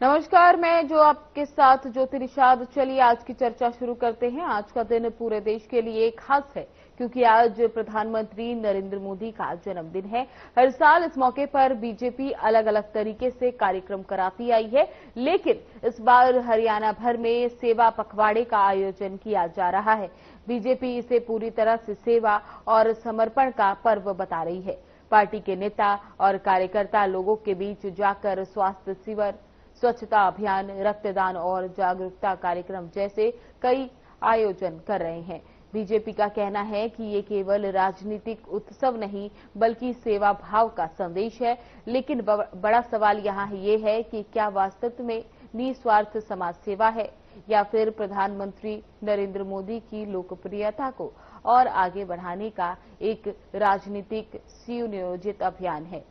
नमस्कार, मैं जो आपके साथ ज्योति निषाद। चलिए आज की चर्चा शुरू करते हैं। आज का दिन पूरे देश के लिए खास है क्योंकि आज प्रधानमंत्री नरेंद्र मोदी का जन्मदिन है। हर साल इस मौके पर बीजेपी अलग अलग तरीके से कार्यक्रम कराती आई है, लेकिन इस बार हरियाणा भर में सेवा पखवाड़े का आयोजन किया जा रहा है। बीजेपी इसे पूरी तरह से सेवा और समर्पण का पर्व बता रही है। पार्टी के नेता और कार्यकर्ता लोगों के बीच जाकर स्वास्थ्य शिविर, स्वच्छता अभियान, रक्तदान और जागरूकता कार्यक्रम जैसे कई आयोजन कर रहे हैं। बीजेपी का कहना है कि ये केवल राजनीतिक उत्सव नहीं बल्कि सेवा भाव का संदेश है। लेकिन बड़ा सवाल यहाँ ये है कि क्या वास्तव में निस्वार्थ समाज सेवा है या फिर प्रधानमंत्री नरेंद्र मोदी की लोकप्रियता को और आगे बढ़ाने का एक राजनीतिक सुनियोजित अभियान है।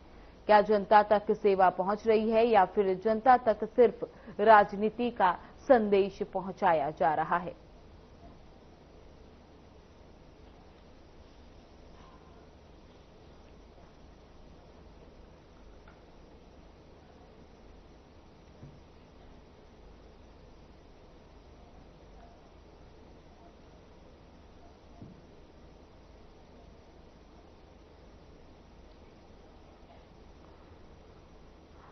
क्या जनता तक सेवा पहुंच रही है या फिर जनता तक सिर्फ राजनीति का संदेश पहुंचाया जा रहा है?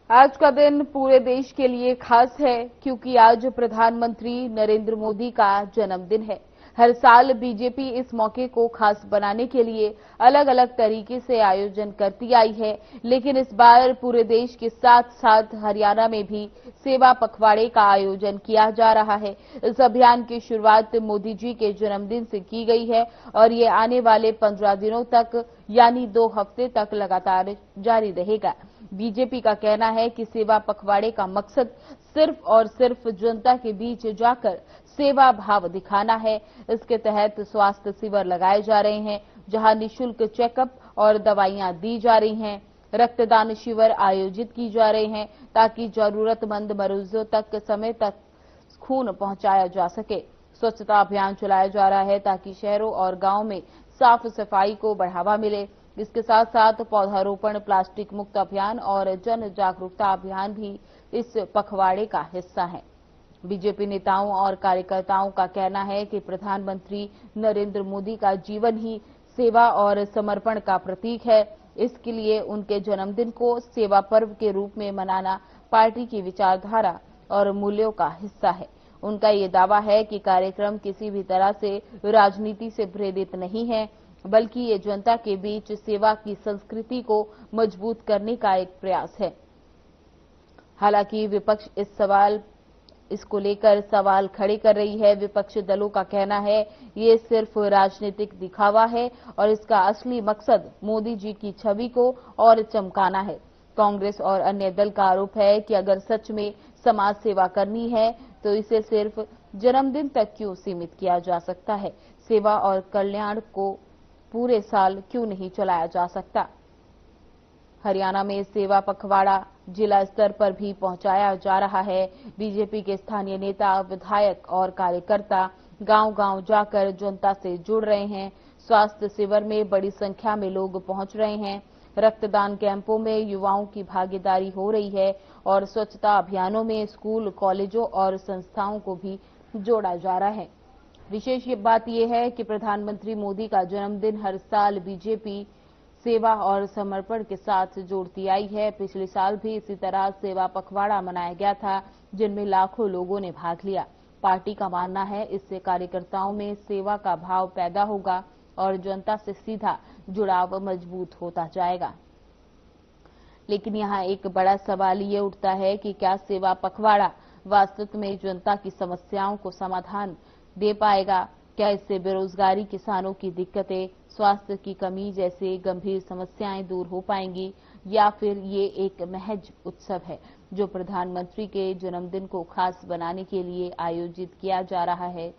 आज का दिन पूरे देश के लिए खास है क्योंकि आज प्रधानमंत्री नरेंद्र मोदी का जन्मदिन है। हर साल बीजेपी इस मौके को खास बनाने के लिए अलग अलग तरीके से आयोजन करती आई है, लेकिन इस बार पूरे देश के साथ साथ हरियाणा में भी सेवा पखवाड़े का आयोजन किया जा रहा है। इस अभियान की शुरुआत मोदी जी के जन्मदिन से की गई है और ये आने वाले 15 दिनों तक यानी 2 हफ्ते तक लगातार जारी रहेगा। बीजेपी का कहना है कि सेवा पखवाड़े का मकसद सिर्फ और सिर्फ जनता के बीच जाकर सेवा भाव दिखाना है। इसके तहत स्वास्थ्य शिविर लगाए जा रहे हैं, जहां निःशुल्क चेकअप और दवाइयां दी जा रही हैं। रक्तदान शिविर आयोजित की जा रहे हैं ताकि जरूरतमंद मरीजों तक समय तक खून पहुंचाया जा सके। स्वच्छता अभियान चलाया जा रहा है ताकि शहरों और गांवों में साफ सफाई को बढ़ावा मिले। इसके साथ साथ पौधारोपण, प्लास्टिक मुक्त अभियान और जन जागरूकता अभियान भी इस पखवाड़े का हिस्सा है। बीजेपी नेताओं और कार्यकर्ताओं का कहना है कि प्रधानमंत्री नरेंद्र मोदी का जीवन ही सेवा और समर्पण का प्रतीक है। इसके लिए उनके जन्मदिन को सेवा पर्व के रूप में मनाना पार्टी की विचारधारा और मूल्यों का हिस्सा है। उनका ये दावा है कि कार्यक्रम किसी भी तरह से राजनीति से प्रेरित नहीं है, बल्कि ये जनता के बीच सेवा की संस्कृति को मजबूत करने का एक प्रयास है। हालांकि विपक्ष इसको लेकर सवाल खड़े कर रही है। विपक्षी दलों का कहना है ये सिर्फ राजनीतिक दिखावा है और इसका असली मकसद मोदी जी की छवि को और चमकाना है। कांग्रेस और अन्य दल का आरोप है कि अगर सच में समाज सेवा करनी है तो इसे सिर्फ जन्मदिन तक क्यों सीमित किया जा सकता है। सेवा और कल्याण को पूरे साल क्यों नहीं चलाया जा सकता। हरियाणा में सेवा पखवाड़ा जिला स्तर पर भी पहुंचाया जा रहा है। बीजेपी के स्थानीय नेता, विधायक और कार्यकर्ता गांव-गांव जाकर जनता से जुड़ रहे हैं। स्वास्थ्य शिविर में बड़ी संख्या में लोग पहुंच रहे हैं। रक्तदान कैंपों में युवाओं की भागीदारी हो रही है और स्वच्छता अभियानों में स्कूल, कॉलेजों और संस्थाओं को भी जोड़ा जा रहा है। विशेष बात यह है कि प्रधानमंत्री मोदी का जन्मदिन हर साल बीजेपी सेवा और समर्पण के साथ जोड़ती आई है। पिछले साल भी इसी तरह सेवा पखवाड़ा मनाया गया था, जिनमें लाखों लोगों ने भाग लिया। पार्टी का मानना है इससे कार्यकर्ताओं में सेवा का भाव पैदा होगा और जनता से सीधा जुड़ाव मजबूत होता जाएगा। लेकिन यहाँ एक बड़ा सवाल ये उठता है कि क्या सेवा पखवाड़ा वास्तव में जनता की समस्याओं को समाधान दे पाएगा? क्या इससे बेरोजगारी, किसानों की दिक्कतें, स्वास्थ्य की कमी जैसे गंभीर समस्याएं दूर हो पाएंगी, या फिर ये एक महज उत्सव है जो प्रधानमंत्री के जन्मदिन को खास बनाने के लिए आयोजित किया जा रहा है?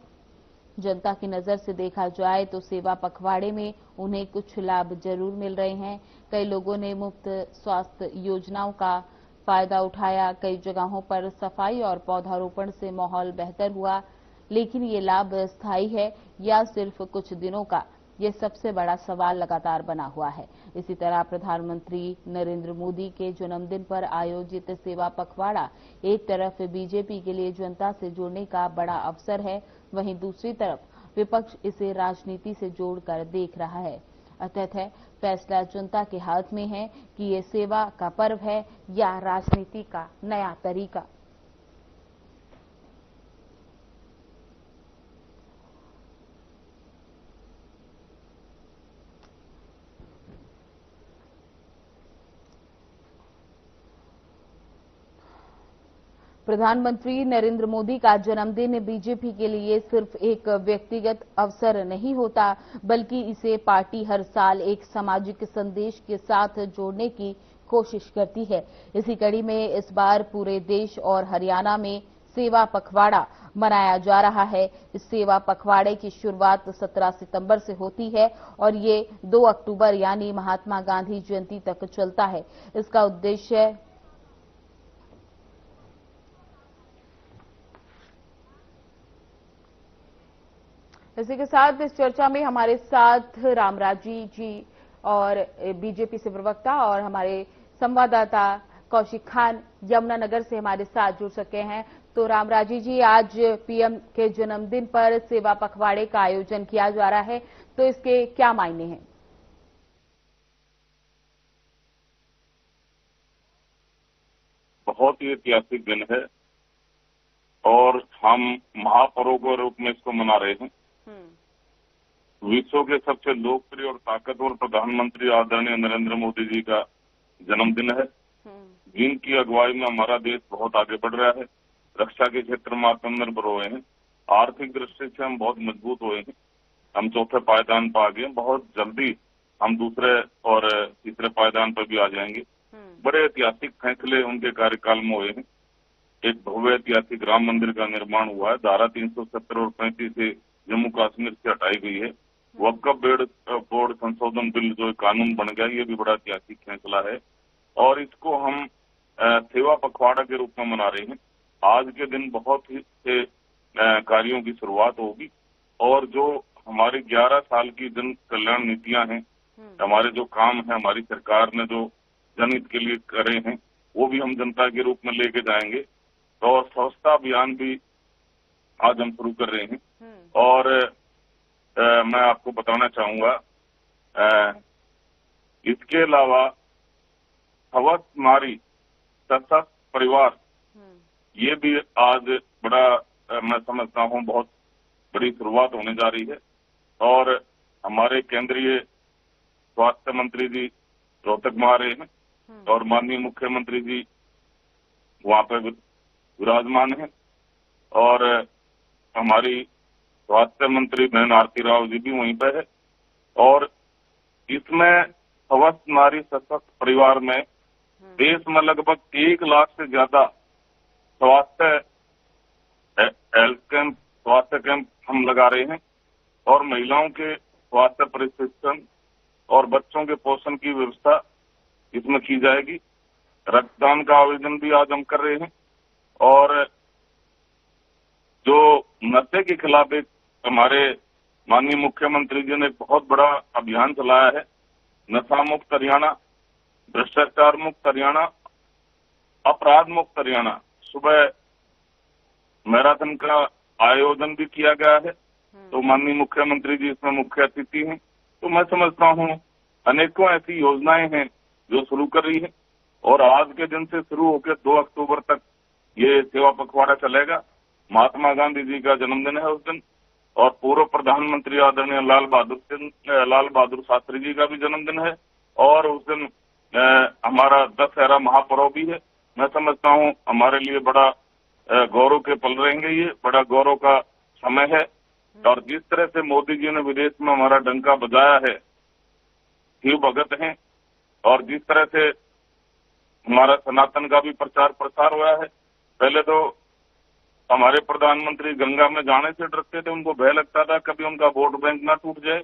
जनता की नजर से देखा जाए तो सेवा पखवाड़े में उन्हें कुछ लाभ जरूर मिल रहे हैं। कई लोगों ने मुफ्त स्वास्थ्य योजनाओं का फायदा उठाया। कई जगहों पर सफाई और पौधारोपण से माहौल बेहतर हुआ। लेकिन ये लाभ स्थायी है या सिर्फ कुछ दिनों का? ये सबसे बड़ा सवाल लगातार बना हुआ है। इसी तरह प्रधानमंत्री नरेंद्र मोदी के जन्मदिन पर आयोजित सेवा पखवाड़ा एक तरफ बीजेपी के लिए जनता से जुड़ने का बड़ा अवसर है, वहीं दूसरी तरफ विपक्ष इसे राजनीति से जोड़कर देख रहा है। अतः फैसला जनता के हाथ में है कि ये सेवा का पर्व है या राजनीति का नया तरीका। प्रधानमंत्री नरेंद्र मोदी का जन्मदिन बीजेपी के लिए सिर्फ एक व्यक्तिगत अवसर नहीं होता, बल्कि इसे पार्टी हर साल एक सामाजिक संदेश के साथ जोड़ने की कोशिश करती है। इसी कड़ी में इस बार पूरे देश और हरियाणा में सेवा पखवाड़ा मनाया जा रहा है। इस सेवा पखवाड़े की शुरुआत 17 सितंबर से होती है और ये 2 अक्टूबर यानी महात्मा गांधी जयंती तक चलता है। इसका उद्देश्य इसी के साथ इस चर्चा में हमारे साथ रामराजी जी और बीजेपी से प्रवक्ता और हमारे संवाददाता कौशिक खान यमुनानगर से हमारे साथ जुड़ सके हैं। तो रामराजी जी, आज पीएम के जन्मदिन पर सेवा पखवाड़े का आयोजन किया जा रहा है, तो इसके क्या मायने हैं? बहुत ही ऐतिहासिक दिन है और हम महापर्व के रूप में इसको मना रहे हैं। विश्व के सबसे लोकप्रिय और ताकतवर प्रधानमंत्री आदरणीय नरेंद्र मोदी जी का जन्मदिन है, जिनकी अगुवाई में हमारा देश बहुत आगे बढ़ रहा है। रक्षा के क्षेत्र में आत्मनिर्भर हुए हैं, आर्थिक दृष्टि से हम बहुत मजबूत हुए हैं, हम चौथे पायदान पर आ गए। बहुत जल्दी हम दूसरे और तीसरे पायदान पर भी आ जाएंगे। बड़े ऐतिहासिक फैसले उनके कार्यकाल में हुए हैं। एक भव्य ऐतिहासिक राम मंदिर का निर्माण हुआ है। धारा 370 और 35 से जम्मू कश्मीर से हटाई गई है। वक्फ बोर्ड संशोधन बिल जो कानून बन गया, ये भी बड़ा ऐतिहासिक फैसला है और इसको हम सेवा पखवाड़ा के रूप में मना रहे हैं। आज के दिन बहुत ही से कार्यों की शुरुआत होगी और जो हमारी 11 साल की जन कल्याण नीतियां हैं, हमारे जो काम है हमारी सरकार ने जो जनहित के लिए करे हैं, वो भी हम जनता के रूप में लेके जाएंगे। और स्वच्छता अभियान भी आज हम शुरू कर रहे हैं और मैं आपको बताना चाहूंगा, इसके अलावा हवस नारी सशक्त परिवार, ये भी आज बड़ा मैं समझता हूं बहुत बड़ी शुरुआत होने जा रही है। और हमारे केंद्रीय स्वास्थ्य मंत्री जी रोहतक में आ रहे हैं और माननीय मुख्यमंत्री जी वहां पर विराजमान हैं और हमारी स्वास्थ्य मंत्री बहन आरती राव जी भी वहीं पर है। और इसमें हवस नारी सशक्त परिवार में देश में लगभग 1 लाख से ज्यादा स्वास्थ्य कैंप हम लगा रहे हैं और महिलाओं के स्वास्थ्य प्रशिक्षण और बच्चों के पोषण की व्यवस्था इसमें की जाएगी। रक्तदान का आयोजन भी आज हम कर रहे हैं और जो नशे के खिलाफ एक हमारे माननीय मुख्यमंत्री जी ने एक बहुत बड़ा अभियान चलाया है, नशा मुक्त हरियाणा, भ्रष्टाचार मुक्त हरियाणा, अपराध मुक्त हरियाणा। सुबह मैराथन का आयोजन भी किया गया है, तो माननीय मुख्यमंत्री जी इसमें मुख्य अतिथि हैं। तो मैं समझता हूं अनेकों ऐसी योजनाएं हैं जो शुरू कर रही है और आज के दिन से शुरू होकर 2 अक्टूबर तक ये सेवा पखवाड़ा चलेगा। महात्मा गांधी जी का जन्मदिन है उस दिन और पूर्व प्रधानमंत्री आदरणीय लाल बहादुर शास्त्री जी का भी जन्मदिन है और उस दिन हमारा दशहरा महापर्व भी है। मैं समझता हूं हमारे लिए बड़ा गौरव के पल रहेंगे, ये बड़ा गौरव का समय है। और जिस तरह से मोदी जी ने विदेश में हमारा डंका बजाया है, शिव भगत हैं, और जिस तरह से हमारा सनातन का भी प्रचार प्रसार हुआ है। पहले तो हमारे प्रधानमंत्री गंगा में जाने से डरते थे, उनको भय लगता था कभी उनका वोट बैंक ना टूट जाए,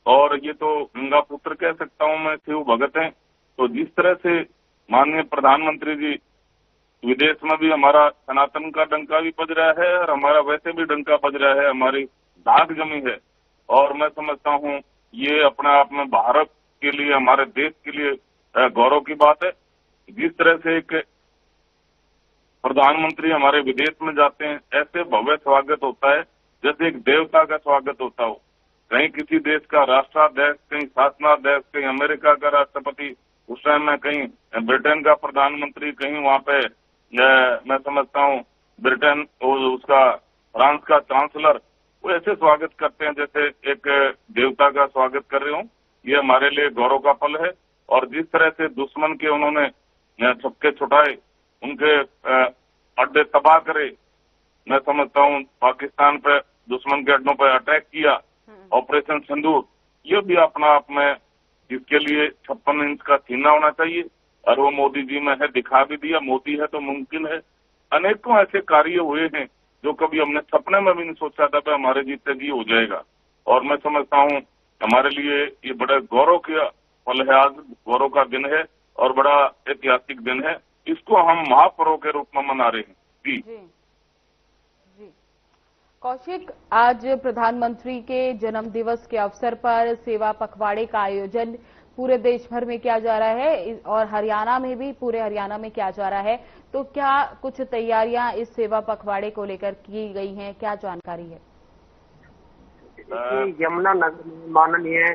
और ये तो गंगा पुत्र कह सकता हूं मैं, शिव भगत हैं। तो जिस तरह से माननीय प्रधानमंत्री जी विदेश में भी हमारा सनातन का डंका भी बज रहा है और हमारा वैसे भी डंका बज रहा है, हमारी धाक जमी है। और मैं समझता हूं ये अपने आप में भारत के लिए, हमारे देश के लिए गौरव की बात है। जिस तरह से एक प्रधानमंत्री हमारे विदेश में जाते हैं, ऐसे भव्य स्वागत होता है जैसे एक देवता का स्वागत होता हो। कहीं किसी देश का राष्ट्राध्यक्ष, कहीं शासनाध्यक्ष, कहीं अमेरिका का राष्ट्रपति, उस टाइम में कहीं ब्रिटेन का प्रधानमंत्री, कहीं वहां पे मैं समझता हूँ ब्रिटेन उसका फ्रांस का चांसलर, वो ऐसे स्वागत करते हैं जैसे एक देवता का स्वागत कर रहे हो। ये हमारे लिए गौरव का पल है। और जिस तरह से दुश्मन के उन्होंने छक्के छुटाए, उनके अड्डे तबाह करे, मैं समझता हूँ पाकिस्तान पे दुश्मन के अड्डों पर अटैक किया, ऑपरेशन सिंदूर, ये भी अपना आप में इसके लिए 56 इंच का सीना होना चाहिए। और वो मोदी जी में है, दिखा भी दिया, मोदी है तो मुमकिन है। अनेकों ऐसे कार्य हुए हैं जो कभी हमने सपने में भी नहीं सोचा था कि हमारे जीते जी हो जाएगा। और मैं समझता हूँ हमारे लिए ये बड़ा गौरव का पल है, आज गौरव का दिन है और बड़ा ऐतिहासिक दिन है। इसको हम महापर्व के रूप में मना रहे हैं। जी कौशिक, आज प्रधानमंत्री के जन्म दिवस के अवसर पर सेवा पखवाड़े का आयोजन पूरे देश भर में किया जा रहा है और हरियाणा में भी, पूरे हरियाणा में किया जा रहा है। तो क्या कुछ तैयारियां इस सेवा पखवाड़े को लेकर की गई हैं, क्या जानकारी है? यमुनानगर में माननीय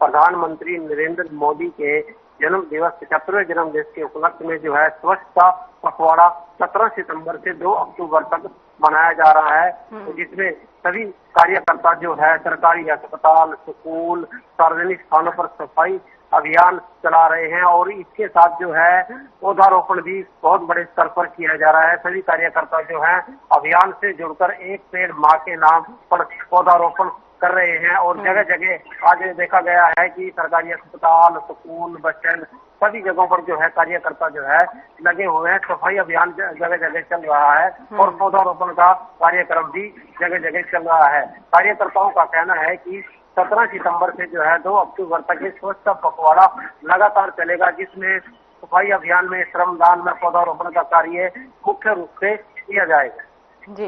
प्रधानमंत्री नरेंद्र मोदी के जन्म दिवस, 75वें जन्म दिवस के उपलक्ष्य में जो है स्वच्छता पखवाड़ा 17 सितंबर से 2 अक्टूबर तक मनाया जा रहा है, जिसमें सभी कार्यकर्ता जो है सरकारी अस्पताल, स्कूल, सार्वजनिक स्थानों पर सफाई अभियान चला रहे हैं। और इसके साथ जो है पौधारोपण भी बहुत बड़े स्तर पर किया जा रहा है। सभी कार्यकर्ता जो है अभियान से जुड़कर एक पेड़ माँ के नाम पर पौधारोपण कर रहे हैं। और जगह जगह आज देखा गया है कि सरकारी अस्पताल, स्कूल, बस स्टैंड, सभी जगहों पर जो है कार्यकर्ता जो है लगे हुए हैं। सफाई अभियान जगह जगह चल रहा है और पौधारोपण का कार्यक्रम भी जगह जगह चल रहा है। कार्यकर्ताओं का कहना है कि 17 सितंबर से जो है 2 अक्टूबर तक ये स्वच्छता पखवाड़ा लगातार चलेगा, जिसमें सफाई अभियान में, श्रमदान में पौधारोपण का कार्य मुख्य रूप से किया जाएगा। जी,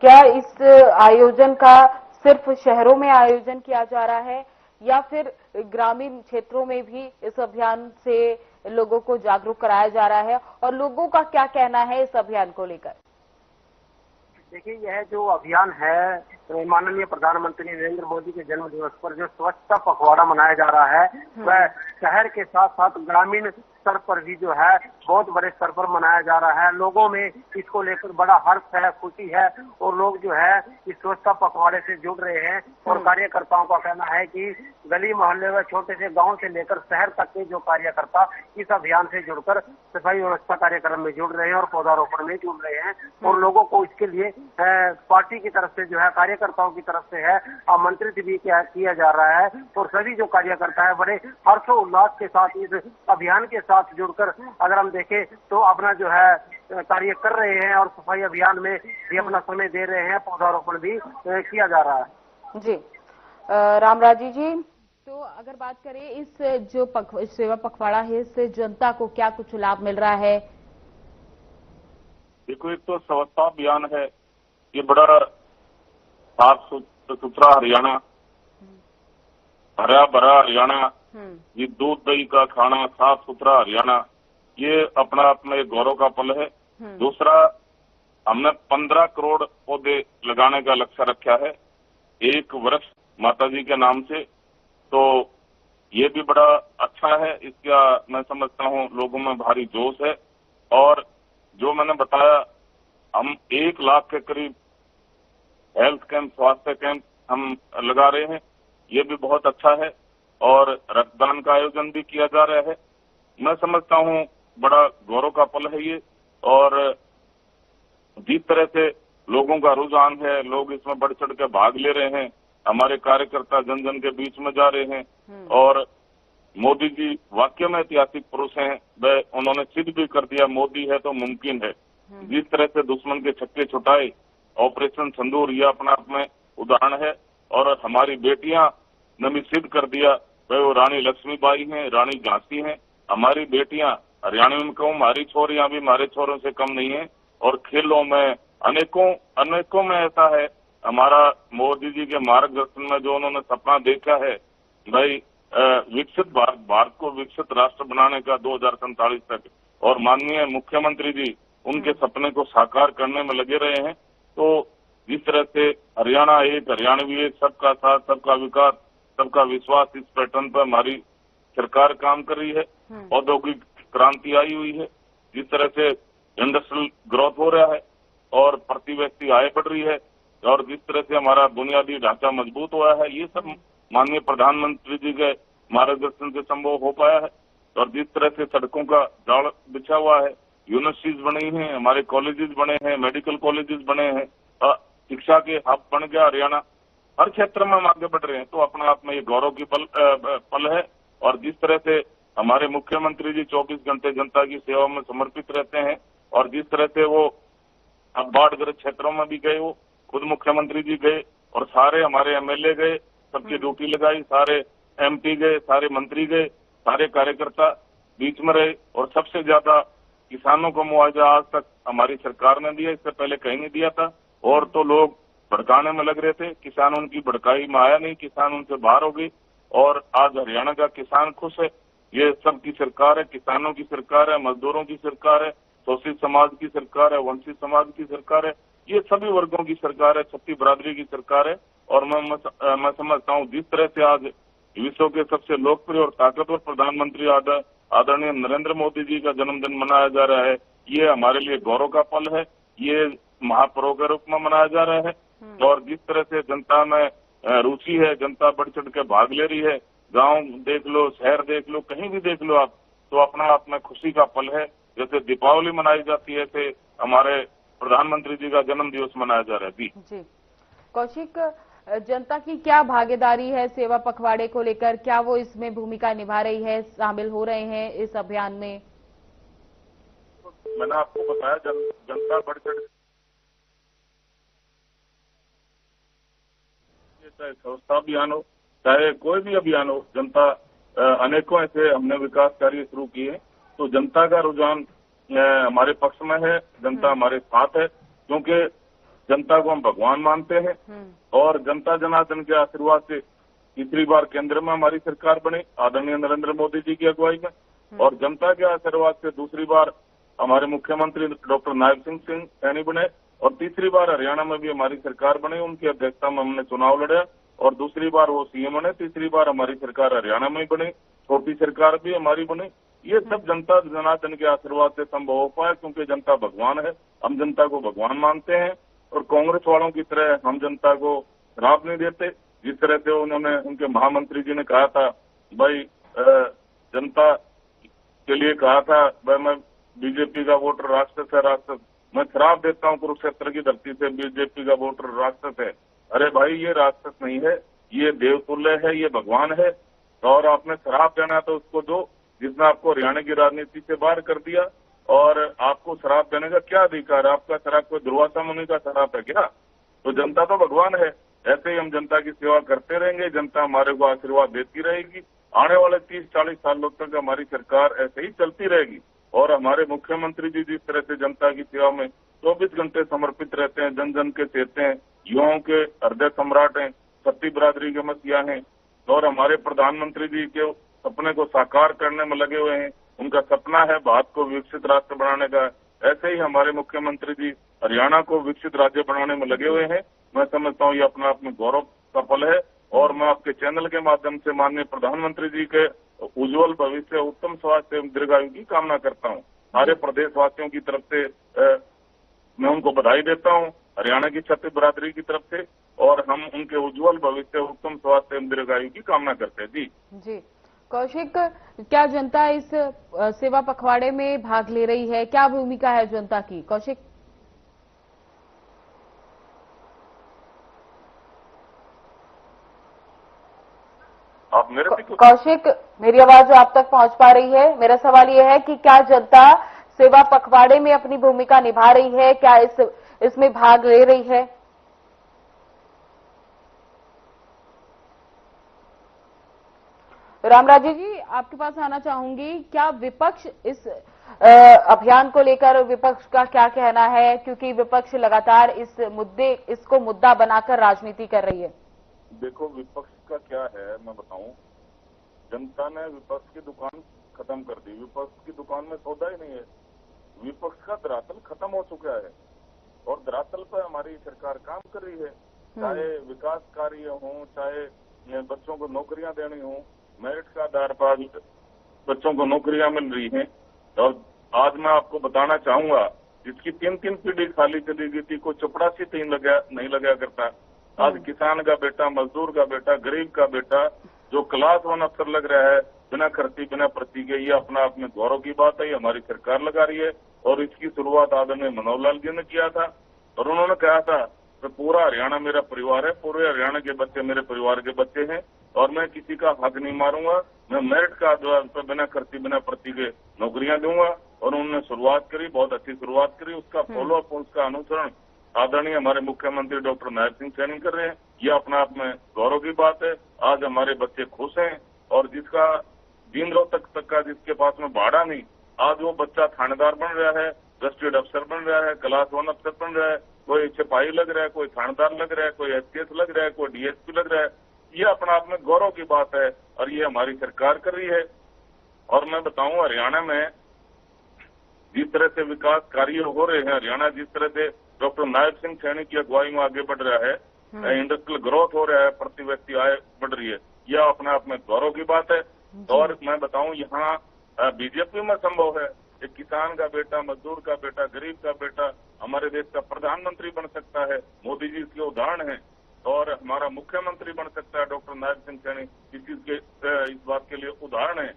क्या इस आयोजन का सिर्फ शहरों में आयोजन किया जा रहा है या फिर ग्रामीण क्षेत्रों में भी इस अभियान से लोगों को जागरूक कराया जा रहा है, और लोगों का क्या कहना है इस अभियान को लेकर? देखिए, यह जो अभियान है माननीय प्रधानमंत्री नरेंद्र मोदी के जन्म दिवस पर जो स्वच्छता पखवाड़ा मनाया जा रहा है, वह शहर के साथ साथ ग्रामीण स्तर पर भी जो है बहुत बड़े स्तर पर मनाया जा रहा है। लोगों में इसको लेकर बड़ा हर्ष है, खुशी है और लोग जो है इस स्वच्छता पखवाड़े से जुड़ रहे हैं। और कार्यकर्ताओं का कहना है कि गली मोहल्ले व छोटे से गांव से लेकर शहर तक के जो कार्यकर्ता इस अभियान से जुड़कर सफाई व्यवस्था कार्यक्रम में जुड़ रहे हैं और पौधारोपण में जुड़ रहे हैं। और लोगों को इसके लिए पार्टी की तरफ से जो है, कार्यकर्ताओं की तरफ से है, आमंत्रित भी किया जा रहा है। और सभी जो कार्यकर्ता है बड़े हर्षोल्लास के साथ इस अभियान के साथ जुड़कर अगर हम देखें तो अपना जो है कार्य कर रहे हैं और सफाई अभियान में भी अपना समय दे रहे हैं, पौधारोपण भी किया जा रहा है। जी, रामराजी जी, तो अगर बात करें इस जो सेवा पखवाड़ा है, इससे जनता को क्या कुछ लाभ मिल रहा है? देखो, एक तो स्वच्छता अभियान है, ये बड़ा साफ सुथरा हरियाणा, हरा भरा हरियाणा, ये दूध दही का खाना, साफ सुथरा हरियाणा, ये अपना आप में गौरव का पल है। दूसरा, हमने 15 करोड़ पौधे लगाने का लक्ष्य रखा है, 1 वर्ष माता जी के नाम से। तो ये भी बड़ा अच्छा है, इसका मैं समझता हूँ लोगों में भारी जोश है। और जो मैंने बताया, हम 1 लाख के करीब हेल्थ कैंप, स्वास्थ्य कैंप हम लगा रहे हैं, ये भी बहुत अच्छा है। और रक्तदान का आयोजन भी किया जा रहा है। मैं समझता हूँ बड़ा गौरव का पल है ये। और जिस तरह से लोगों का रुझान है, लोग इसमें बढ़ चढ़ के भाग ले रहे हैं, हमारे कार्यकर्ता जन जन के बीच में जा रहे हैं। और मोदी जी वाकई में ऐतिहासिक पुरुष हैं, वह उन्होंने सिद्ध भी कर दिया, मोदी है तो मुमकिन है। जिस तरह से दुश्मन के छक्के छुटाए, ऑपरेशन सिंदूर, यह अपना आप में उदाहरण है। और हमारी बेटियां ने भी सिद्ध कर दिया, वह वो रानी लक्ष्मीबाई हैं, रानी झांसी हैं। हमारी बेटियां, हरियाणा में कहूँ, हमारी छोरियां भी हमारे छोरों से कम नहीं है। और खेलों में अनेकों में ऐसा है, हमारा मोदी जी के मार्गदर्शन में जो उन्होंने सपना देखा है भाई विकसित भारत को विकसित राष्ट्र बनाने का 2047 तक, और माननीय मुख्यमंत्री जी उनके सपने को साकार करने में लगे रहे हैं। तो जिस तरह से हरियाणा एक, हरियाणवी एक, सबका साथ, सबका विकास, सबका विश्वास, इस पैटर्न पर हमारी सरकार काम कर रही है। औद्योगिक क्रांति आई हुई है, जिस तरह से इंडस्ट्रियल ग्रोथ हो रहा है और प्रति व्यक्ति आय बढ़ रही है, और जिस तरह से हमारा बुनियादी ढांचा मजबूत हुआ है, ये सब माननीय प्रधानमंत्री जी के मार्गदर्शन से संभव हो पाया है। और जिस तरह से सड़कों का जाल बिछा हुआ है, यूनिवर्सिटीज बनी हैं, हमारे कॉलेजेस बने हैं, मेडिकल कॉलेजेस बने हैं, शिक्षा के हब बन गया हरियाणा, हर क्षेत्र में हम आगे बढ़ रहे हैं। तो अपने आप में ये गौरव की पल है। और जिस तरह से हमारे मुख्यमंत्री जी 24 घंटे जनता की सेवा में समर्पित रहते हैं, और जिस तरह से वो अब बाढ़ग्रस्त क्षेत्रों में भी गए, वो खुद मुख्यमंत्री जी गए और सारे हमारे एमएलए गए, सबकी ड्यूटी लगाई, सारे एमपी गए, सारे मंत्री गए, सारे कार्यकर्ता बीच में रहे, और सबसे ज्यादा किसानों को मुआवजा आज तक हमारी सरकार ने दिया, इससे पहले कहीं नहीं दिया था। और तो लोग भड़काने में लग रहे थे, किसान उनकी भड़काई में आया नहीं, किसान उनसे बाहर हो गई, और आज हरियाणा का किसान खुश है। ये सबकी सरकार है, किसानों की सरकार है, मजदूरों की सरकार है, शोषित समाज की सरकार है, वंचित समाज की सरकार है, ये सभी वर्गों की सरकार है, छत्ती बरादरी की सरकार है। और मैं समझता हूँ जिस तरह से आज विश्व के सबसे लोकप्रिय और ताकतवर प्रधानमंत्री आदरणीय नरेंद्र मोदी जी का जन्मदिन मनाया जा रहा है, ये हमारे लिए गौरव का पल है, ये महापर्व के रूप में मनाया जा रहा है। और जिस तरह से जनता में रुचि है, जनता बढ़ चढ़ के भाग ले रही है, गांव देख लो, शहर देख लो, कहीं भी देख लो आप, तो अपना आप में खुशी का पल है। जैसे दीपावली मनाई जाती है, ऐसे हमारे प्रधानमंत्री जी का जन्म दिवस मनाया जा रहा है। जी कौशिक, जनता की क्या भागीदारी है सेवा पखवाड़े को लेकर, क्या वो इसमें भूमिका निभा रही है, शामिल हो रहे हैं इस अभियान में? मैंने आपको बताया जनता बढ़ चढ़, चाहे स्वच्छता अभियान हो, चाहे कोई भी अभियान हो, जनता अनेकों ऐसे हमने विकास कार्य शुरू किए। तो जनता का रुझान हमारे पक्ष में है, जनता हमारे साथ है, क्योंकि जनता को हम भगवान मानते हैं। और जनता जनार्दन के आशीर्वाद से तीसरी बार केंद्र में हमारी सरकार बनी आदरणीय नरेंद्र मोदी जी की अगुवाई में, और जनता के आशीर्वाद से दूसरी बार हमारे मुख्यमंत्री डॉक्टर नायब सिंह सैनी बने, और तीसरी बार हरियाणा में भी हमारी सरकार बनी, उनकी अध्यक्षता में हमने चुनाव लड़ा, और दूसरी बार वो सीएम बने, तीसरी बार हमारी सरकार हरियाणा में बनी, छोटी सरकार भी हमारी बनी। ये सब जनता जनार्दन के आशीर्वाद से संभव हो पाया, क्योंकि जनता भगवान है, हम जनता को भगवान मानते हैं। और कांग्रेस वालों की तरह हम जनता को श्राप नहीं देते, जिस तरह से उन्होंने उनके महामंत्री जी ने कहा था, भाई जनता के लिए कहा था, भाई मैं बीजेपी का वोटर राक्षस है, राक्षस, मैं श्राप देता हूँ कुरुक्षेत्र की धरती से, बीजेपी का वोटर राक्षस है। अरे भाई, ये राक्षस नहीं है, ये देवतुल्य है, ये भगवान है। और आपने श्राप देना तो उसको दो जिसने आपको हरियाणा की राजनीति से बाहर कर दिया, और आपको श्राप देने का क्या अधिकार है? आपका श्राप कोई दुर्वासा मुनि का श्राप है क्या? तो जनता तो भगवान है। ऐसे ही हम जनता की सेवा करते रहेंगे, जनता हमारे को आशीर्वाद देती रहेगी। आने वाले 30-40 सालों तक हमारी सरकार ऐसे ही चलती रहेगी। और हमारे मुख्यमंत्री जी जिस तरह से जनता की सेवा में 24 घंटे समर्पित रहते हैं, जन जन के चेते हैं, युवाओं के हृदय सम्राट हैं, छत्ती बरादरी के मसीहा हैं, और हमारे प्रधानमंत्री जी के सपने को साकार करने में लगे हुए हैं। उनका सपना है भारत को विकसित राष्ट्र बनाने का। ऐसे ही हमारे मुख्यमंत्री जी हरियाणा को विकसित राज्य बनाने में लगे हुए हैं। मैं समझता हूँ ये अपना आप में गौरव का पल है, और मैं आपके चैनल के माध्यम से माननीय प्रधानमंत्री जी के उज्जवल भविष्य, उत्तम स्वास्थ्य एवं दीर्घायु की कामना करता हूँ। सारे प्रदेशवासियों की तरफ से मैं उनको बधाई देता हूँ, हरियाणा की छत्ती बरादरी की तरफ से, और हम उनके उज्जवल भविष्य, उत्तम स्वास्थ्य एवं दीर्घायु की कामना करते हैं। जी कौशिक, क्या जनता इस सेवा पखवाड़े में भाग ले रही है, क्या भूमिका है जनता की? कौशिक, आप मेरे कौशिक, मेरी आवाज आप तक पहुंच पा रही है? मेरा सवाल यह है कि क्या जनता सेवा पखवाड़े में अपनी भूमिका निभा रही है, क्या इसमें भाग ले रही है? रामराजी जी, आपके पास आना चाहूंगी। क्या विपक्ष इस अभियान को लेकर, विपक्ष का क्या कहना है, क्योंकि विपक्ष लगातार इसको मुद्दा बनाकर राजनीति कर रही है? देखो, विपक्ष का क्या है मैं बताऊं, जनता ने विपक्ष की दुकान खत्म कर दी। विपक्ष की दुकान में सौदा ही नहीं है। विपक्ष का धरातल खत्म हो चुका है और धरातल पर हमारी सरकार काम कर रही है। चाहे विकास कार्य हो, चाहे बच्चों को नौकरियां देनी हो, मेरिट के आधार पर बच्चों को नौकरियां मिल रही हैं। और आज मैं आपको बताना चाहूंगा, जिसकी 3 पीढ़ी खाली चली गई थी, कोई चपरासी नहीं लगा करता। आज किसान का बेटा, मजदूर का बेटा, गरीब का बेटा जो क्लास 1 अफसर लग रहा है, बिना खर्ची बिना प्रति के, ये अपना आप में गौरव की बात है। ये हमारी सरकार लगा रही है और इसकी शुरुआत आदरणीय मनोहर लाल जी ने किया था और उन्होंने कहा था कि पूरा हरियाणा मेरा परिवार है, पूरे हरियाणा के बच्चे मेरे परिवार के बच्चे हैं और मैं किसी का हक नहीं मारूंगा। मैं मेरिट का आधार पर बिना खर्ची बिना प्रति के नौकरियां दूंगा। और उन्होंने शुरुआत करी, बहुत अच्छी शुरुआत करी। उसका फॉलोअप, उसका अनुसरण आदरणीय हमारे मुख्यमंत्री डॉक्टर नायब सिंह सैनी कर रहे हैं। ये अपने आप में गौरव की बात है। आज हमारे बच्चे खुश हैं और जिसका दिन रोहतक तक का जिसके पास में भाड़ा नहीं, आज वो बच्चा थानेदार बन रहा है, गस्टेड अफसर बन रहा है, क्लास 1 अफसर बन रहा है, कोई सिपाही लग रहा है, कोई थानेदार लग रहा है, कोई एसपीएस लग रहा है, कोई डीएसपी लग रहा है। ये अपने आप में गौरव की बात है और ये हमारी सरकार कर रही है। और मैं बताऊं, हरियाणा में जिस तरह से विकास कार्य हो रहे हैं, हरियाणा जिस तरह से डॉक्टर नायब सिंह सैनी की अगुवाई में आगे बढ़ रहा है, इंडस्ट्रियल ग्रोथ हो रहा है, प्रति व्यक्ति आय बढ़ रही है, यह अपने आप में गौरव की बात है। और मैं बताऊं, यहाँ बीजेपी में संभव है एक किसान का बेटा, मजदूर का बेटा, गरीब का बेटा हमारे देश का प्रधानमंत्री बन सकता है। मोदी जी इसके उदाहरण हैं और हमारा मुख्यमंत्री बन सकता है डॉक्टर नायब सिंह सैनी इस बात के लिए उदाहरण है।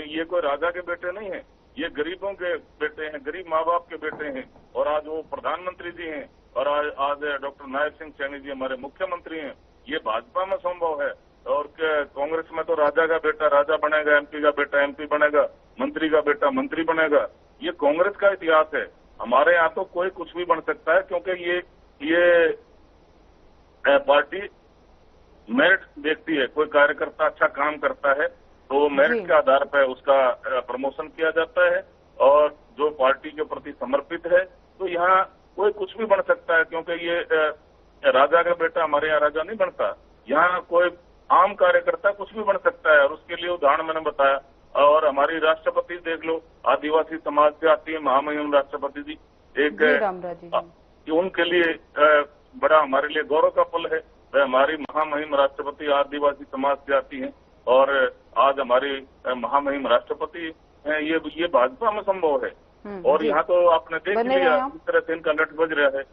ये कोई राजा के बेटे नहीं है, ये गरीबों के बेटे हैं, गरीब माँ बाप के बेटे हैं और आज वो प्रधानमंत्री जी हैं और आज डॉक्टर नायब सिंह सैनी जी हमारे मुख्यमंत्री हैं। ये भाजपा में संभव है और कांग्रेस में तो राजा का बेटा राजा बनेगा, एमपी का बेटा एमपी बनेगा, मंत्री का बेटा मंत्री बनेगा। ये कांग्रेस का इतिहास है। हमारे यहाँ तो कोई कुछ भी बन सकता है, क्योंकि ये पार्टी मेरिट देखती है। कोई कार्यकर्ता अच्छा काम करता है तो मेरिट के आधार पर उसका प्रमोशन किया जाता है और जो पार्टी के प्रति समर्पित है तो यहाँ कोई कुछ भी बन सकता है, क्योंकि ये राजा का बेटा हमारे यहाँ राजा नहीं बनता। यहाँ कोई आम कार्यकर्ता कुछ भी बन सकता है और उसके लिए उदाहरण मैंने बताया। और हमारी राष्ट्रपति देख लो, आदिवासी समाज से आती है महामहिम राष्ट्रपति जी, उनके लिए बड़ा हमारे लिए गौरव का पल है। हमारी महामहिम राष्ट्रपति आदिवासी समाज से आती है और आज हमारी महामहिम राष्ट्रपति हैं। ये भाजपा में संभव है और यहाँ तो आपने देख लिया किस तरह से इनका लट बज रहा है।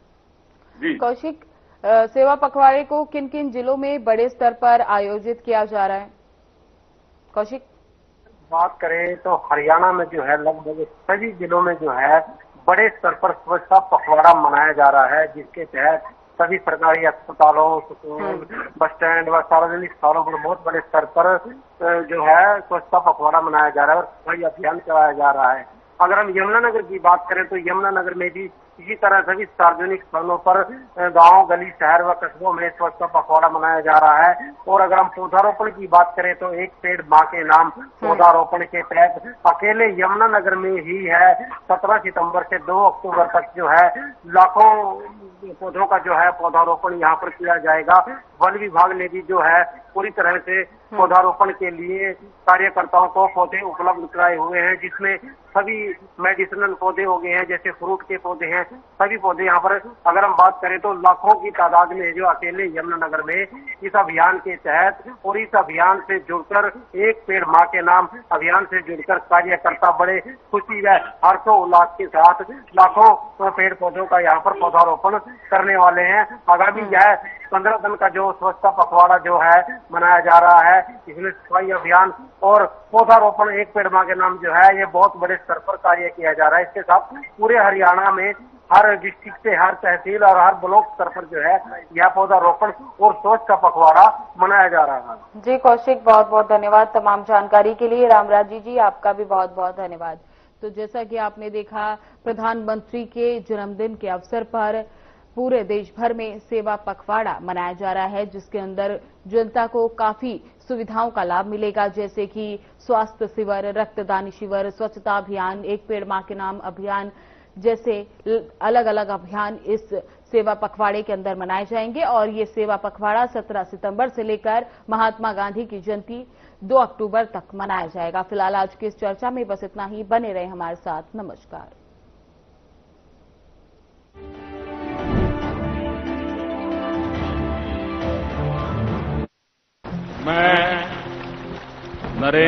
जी कौशिक, सेवा पखवाड़े को किन किन जिलों में बड़े स्तर पर आयोजित किया जा रहा है? कौशिक, बात करें तो हरियाणा में जो है लगभग सभी जिलों में जो है बड़े स्तर पर स्वच्छता पखवाड़ा मनाया जा रहा है, जिसके तहत सभी सरकारी अस्पतालों, स्कूल, बस स्टैंड व सार्वजनिक स्थानों पर बहुत बड़े स्तर पर जो है स्वच्छता पखवाड़ा मनाया जा रहा है और सफाई अभियान चलाया जा रहा है। अगर हम यमुनानगर की बात करें तो यमुनानगर में भी इसी तरह सभी सार्वजनिक स्थलों पर गांव, गली, शहर व कस्बों में स्वच्छता पखवाड़ा मनाया जा रहा है। और अगर हम पौधारोपण की बात करें तो एक पेड़ माँ के नाम पौधारोपण के तहत अकेले यमुनानगर में ही है 17 सितंबर से 2 अक्टूबर तक जो है लाखों पौधों का जो है पौधारोपण यहाँ पर किया जाएगा। वन विभाग ने भी जो है पूरी तरह से पौधारोपण के लिए कार्यकर्ताओं को पौधे उपलब्ध कराए हुए हैं, जिसमें सभी मेडिसिनल पौधे हो गए हैं, जैसे फ्रूट के पौधे हैं, सभी पौधे यहाँ पर अगर हम बात करें तो लाखों की तादाद में जो अकेले यमुनानगर में इस अभियान के तहत और इस अभियान से जुड़कर एक पेड़ माँ के नाम अभियान से जुड़कर कार्यकर्ता बड़े खुशी व हर्षोल्लास के साथ लाखों पेड़ पौधों का यहाँ पर पौधारोपण करने वाले हैं। आगामी यह 15 दिन का जो स्वच्छता पखवाड़ा जो है मनाया जा रहा है, इसमें सफाई अभियान और पौधारोपण एक पेड़ माँ के नाम जो है ये बहुत बड़े स्तर पर कार्य किया जा रहा है। इसके साथ पूरे हरियाणा में हर डिस्ट्रिक्ट से, हर तहसील और हर ब्लॉक स्तर पर जो है यह पौधारोपण और स्वच्छता पखवाड़ा मनाया जा रहा है। जी कौशिक, बहुत बहुत धन्यवाद तमाम जानकारी के लिए। रामराजी जी, आपका भी बहुत बहुत धन्यवाद। तो जैसा कि आपने देखा, प्रधानमंत्री के जन्मदिन के अवसर पर पूरे देश भर में सेवा पखवाड़ा मनाया जा रहा है, जिसके अंदर जनता को काफी सुविधाओं का लाभ मिलेगा, जैसे कि स्वास्थ्य शिविर, रक्तदान शिविर, स्वच्छता अभियान, एक पेड़ मां के नाम अभियान जैसे अलग अलग अभियान इस सेवा पखवाड़े के अंदर मनाए जाएंगे और ये सेवा पखवाड़ा 17 सितंबर से लेकर महात्मा गांधी की जयंती 2 अक्टूबर तक मनाया जाएगा। फिलहाल आज की इस चर्चा में बस इतना ही। बने रहे हमारे साथ। नमस्कार। मैं